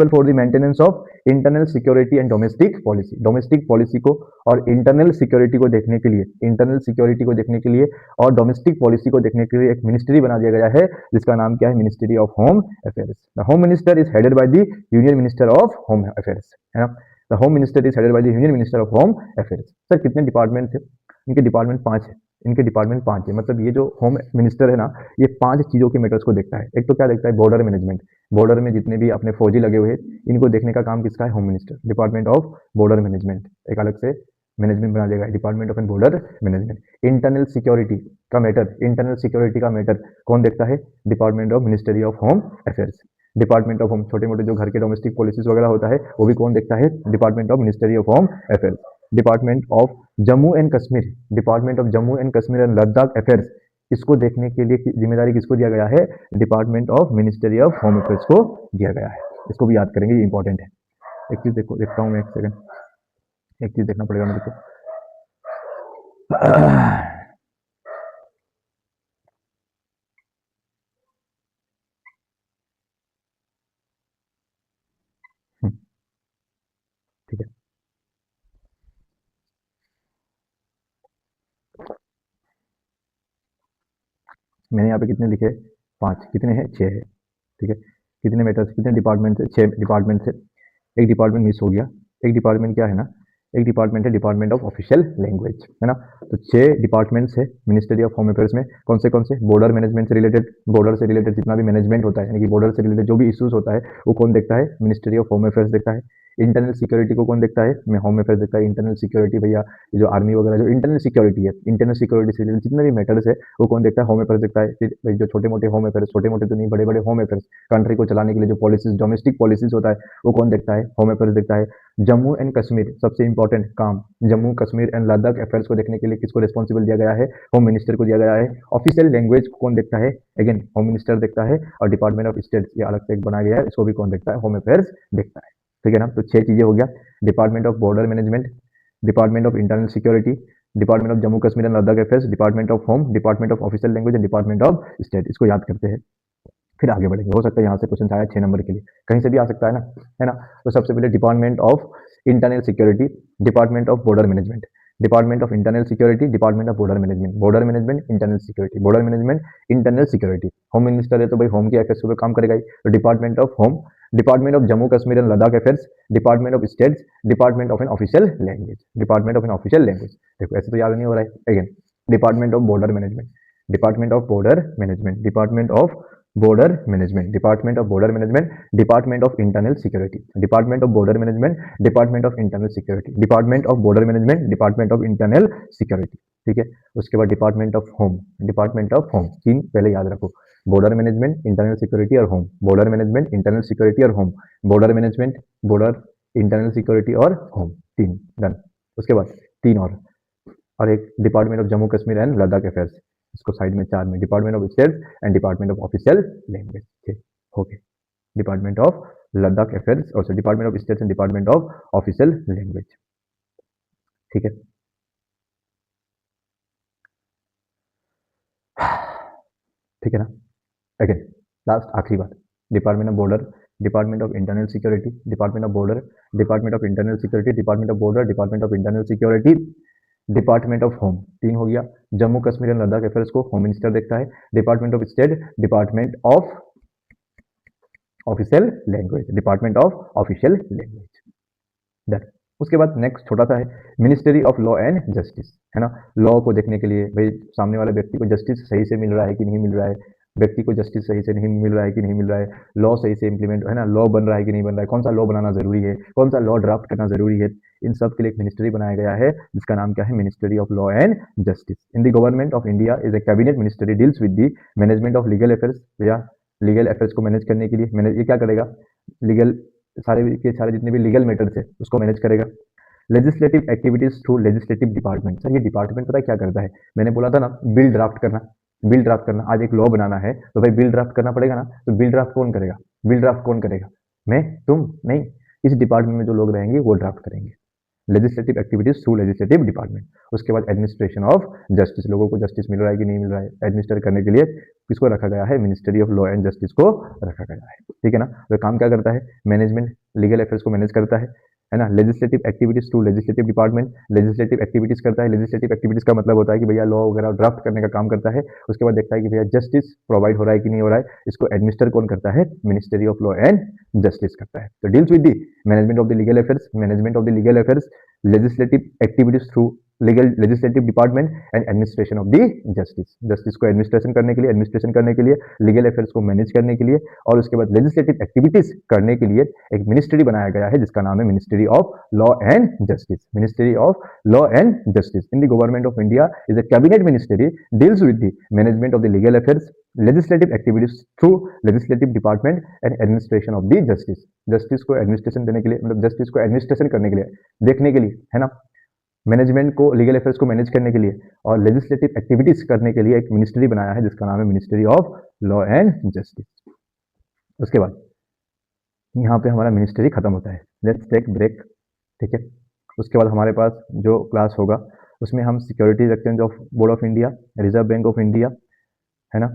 For the maintenance of internal security and domestic policy को और internal security को देखने के लिए और डोमेस्टिक पॉलिसी को देखने के लिए एक मिनिस्ट्री बना दिया गया है जिसका नाम क्या है, ministry of home affairs. The home minister is headed by the union minister of home affairs, है ना। The home minister is headed by the union minister of home affairs. Sir कितने डिपार्टमेंट थे? इनके डिपार्टमेंट 5 है। मतलब ये जो home minister है ना, ये 5 चीजों के मैटर्स को देखता है। एक तो क्या देखता है, बॉर्डर मैनेजमेंट। बॉर्डर में जितने भी अपने फौजी लगे हुए हैं, इनको देखने का काम किसका है, home minister. Department of border management, एक अलग से मैनेजमेंट बना देगा, department of border management. Internal security का मैटर कौन देखता है, department of ministry of home affairs. Department of home, छोटे मोटे जो घर के डोमेस्टिक पॉलिसीज वगैरह होता है वो भी कौन देखता है, department of ministry of home affairs. Department of Jammu and Kashmir and Ladakh affairs, इसको देखने के लिए जिम्मेदारी किसको दिया गया है, department of ministry of home affairs को दिया गया है। इसको भी याद करेंगे, ये इंपॉर्टेंट है। एक चीज देखता हूँ मैं, एक सेकंड, एक चीज देखना पड़ेगा मेरे को। ठीक है, मैंने यहाँ पे कितने लिखे, 5, कितने हैं, 6 है। ठीक है, कितने मैटर्स, कितने डिपार्टमेंट से, 6 डिपार्टमेंट से एक डिपार्टमेंट मिस हो गया। एक डिपार्टमेंट क्या है ना, एक डिपार्टमेंट है डिपार्टमेंट ऑफ ऑफिशियल लैंग्वेज, है ना। तो 6 डिपार्टमेंट्स है मिनिस्ट्री ऑफ होम अफेयर्स में। कौन से बॉर्डर मैनेजमेंट से रिलेटेड, बॉर्डर से रिलेटेड जितना भी मैनेजमेंट होता है, यानी कि बॉर्डर से रिलेटेड जो भी इश्यूज होता है वो कौन देखता है, मिनिस्ट्री ऑफ होम अफेयर्स देखता है। इंटरनल सिक्योरिटी को कौन देखता है, मैं होम अफेयर्स देखता है। इंटरनल सिक्योरिटी भैया, जो आर्मी वगैरह जो इंटरनल सिक्योरिटी है, इंटरनल सिक्योरिटी से रिलेटेड जितने भी मैटर्स है वो कौन देखता है, होम अफेयर्स देखता है। फिर जो छोटे मोटे होम अफेयर्स, छोटे मोटे तो नहीं, बड़े बड़े होम अफेयर्स, कंट्री को चलाने के लिए जो पॉलिसीज, डोमेस्टिक पॉलिसीज होता है वो कौन देखता है, होम अफेयर्स देखता है। जम्मू एंड कश्मीर, सबसे इंपॉर्टेंट काम, जम्मू कश्मीर एंड लद्दाख अफेयर्स को देखने के लिए किसको रिस्पॉन्सिबल दिया गया है, होम मिनिस्टर को दिया गया है। ऑफिशियल लैंग्वेज को कौन देखता है, अगेन होम मिनिस्टर देखता है। और डिपार्टमेंट ऑफ स्टेट्स, ये अलग से एक बनाया गया है, इसको भी कौन देखता है, होम अफेयर्स देखता है। ठीक है ना, तो 6 चीजें हो गया, department of border management, department of internal security, department of Jammu Kashmir and Ladakh affairs, department of home, department of official language and department of state. इसको याद करते हैं, फिर आगे बढ़ेंगे। हो सकता है यहाँ से क्वेश्चन आया 6 नंबर के लिए, कहीं से भी आ सकता है ना, है ना। तो सबसे पहले department of internal security, department of border management, department of internal security, department of border management, internal security, border management, internal security. Home minister है तो भाई होम के अफेयर्स पे काम करेगा ही, तो department of home, department of Jammu Kashmir and Ladakh affairs, department of states, department of an official language, department of an official language. देखो ऐसे तो याद नहीं हो रहा है। Again department of border management, department of border management, department of border management, department of border management, department of internal security, department of border management, department of internal security, department of border management, department of internal security. ठीक है, उसके बाद department of home, department of home, 3 पहले याद रखो, border management, internal security और home, border management, internal security और home, border management, border, internal security और होम, 3 डन। उसके बाद 3 और एक department of Jammu Kashmir and Ladakh affairs, इसको साइड में 4 में, department of states and department of official language. ठीक, okay, department of Ladakh affairs और department of states and department of official language. ठीक है, ठीक है ना। अगेन लास्ट आखिरी बात, department of border, department of internal security, department of border, department of internal security, department of border, department of internal security, department of home, 3 हो गया। Jammu Kashmir and Ladakh affairs को होम मिनिस्टर देखता है। Department of state, department of official language, department of official language, done. उसके बाद next छोटा सा है ministry of law and justice, है ना। लॉ को देखने के लिए भाई सामने वाले व्यक्ति को जस्टिस सही से मिल रहा है कि नहीं मिल रहा है, व्यक्ति को जस्टिस सही से नहीं मिल रहा है कि नहीं मिल रहा है, लॉ सही से इंप्लीमेंट, है ना, लॉ बन रहा है कि नहीं बन रहा है, कौन सा लॉ बनाना जरूरी है, कौन सा लॉ ड्राफ्ट करना जरूरी है, इन सब के लिए एक मिनिस्ट्री बनाया गया है जिसका नाम क्या है, ministry of law and justice. In the government of India is a cabinet ministry deals with the management of legal affairs. भैया लीगल अफेयर्स को मैनेज करने के लिए ये क्या करेगा, लीगल सारे के सारे जितने भी लीगल मैटर्स है उसको मैनेज करेगा। Legislative activities through legislative department, sir ये डिपार्टमेंट पता है क्या करता है, मैंने बोला था ना बिल ड्राफ्ट करना, बिल ड्राफ्ट करना, आज एक लॉ बनाना है तो भाई बिल ड्राफ्ट करना पड़ेगा ना, तो बिल ड्राफ्ट कौन करेगा, बिल ड्राफ्ट कौन करेगा, मैं, तुम नहीं, इस डिपार्टमेंट में जो लोग रहेंगे वो ड्राफ्ट करेंगे। Legislative activities through legislative department. उसके बाद एडमिनिस्ट्रेशन ऑफ जस्टिस, लोगों को जस्टिस मिल रहा है कि नहीं मिल रहा है, एडमिनिस्टर करने के लिए किसको रखा गया है, ministry of law and justice को रखा गया है, ठीक है ना। तो काम क्या करता है, मैनेजमेंट लीगल अफेयर्स को मैनेज करता है ना। Legislative activities through legislative department, legislative activities करता है। लेजिस्लेटिव एक्टिविटीज का मतलब होता है कि भैया लॉ वगैरह ड्राफ्ट करने का काम करता है। उसके बाद देखता है कि भैया जस्टिस प्रोवाइड हो रहा है कि नहीं हो रहा है, इसको एडमिनिस्टर कौन करता है, ministry of law and justice करता है। तो deals with the management of the legal affairs, management of the legal affairs, legislative activities through legislative department and administration of the justice, justice को एडमिनिस्ट्रेशन करने के लिए लीगल अफेयर्स को manage करने के लिए, और उसके बाद लेजिस्लेटिव एक्टिविटीज करने के लिए एक मिनिस्ट्री बनाया गया है जिसका नाम है ministry of law and justice. Ministry of law and justice in the government of India is a cabinet ministry, deals with the management of the legal affairs, legislative activities through legislative department and administration of the justice. Justice को administration देने के लिए, मतलब justice को administration करने के लिए, देखने के लिए, है ना, मैनेजमेंट को लीगल अफेयर्स को मैनेज करने के लिए और लेजिस्लेटिव एक्टिविटीज करने के लिए एक मिनिस्ट्री बनाया है जिसका नाम है ministry of law and justice. उसके बाद यहाँ पे हमारा मिनिस्ट्री खत्म होता है, लेट्स टेक ब्रेक, ठीक है। उसके बाद हमारे पास जो क्लास होगा उसमें हम securities exchange of board of India, reserve bank of India, है ना,